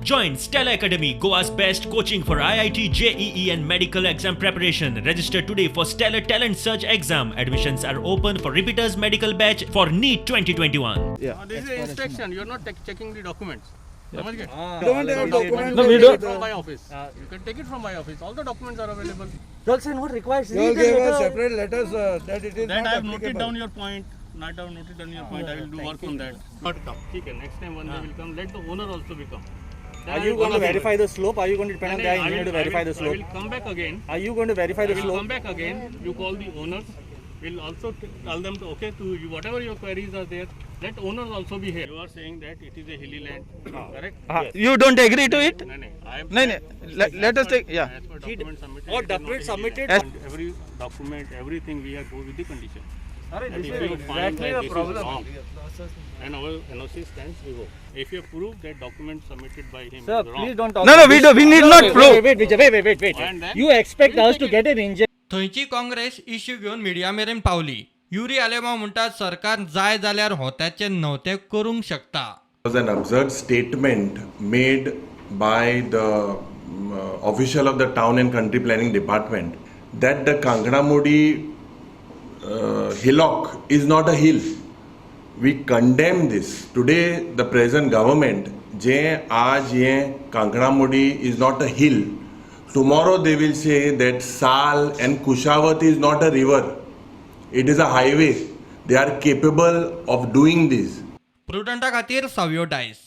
Join Stella Academy, Goa's best coaching for IIT, JEE and medical exam preparation. Register today for Stellar Talent Search exam. Admissions are open for repeaters medical batch for NEET 2021. This is inspection. You are not checking the documents. समझ गए? Don't have document. No, we don't. From my office. You can take it from my office. All the documents are available. Girls and what requires You gave us separate letters that it is That not I have noted applicable. down your point. Not have noted down your point. I will do work on that. Not come. Okay. Next time one day will come. Let the owner also will come. Are you going to verify the slope? Are you going to depend on the engineer to verify the I slope? will come back again. Are you going to verify the I will slope? come back again. You call the owners. We'll also tell them to, okay, to you, whatever your queries are there, let owners also be here. You are saying that it is a hilly land, correct? You don't agree to it? No, no. I am. No, no. Let us take. Yeah. As per document submitted. What it is not document a hilly submitted? land. And every document, everything we have go with the condition. That if you find that this is wrong, and our NOC stands revoked. If you prove that document submitted by him Sir, is wrong, please don't talk. No, no, we do. We need not prove. Wait. And then You expect us to get an engineer? थंयची Congress issue घेवन media मेरेन पावली. युरी आलेमांव म्हणटा सरकार जाय जाल्यार होत्याचे नव्हते करूंक शकता. Was an absurd statement made by the official of the town and country planning department that the Kangra Modi hillock is not a hill. We condemn this. Today the present government je aaj ye Kangra Modi is not a hill. Tomorrow they will say that Sal and Kushavat is not a river. It is a highway. They are capable of doing this. प्रुडंटा खातीर 6 DISE.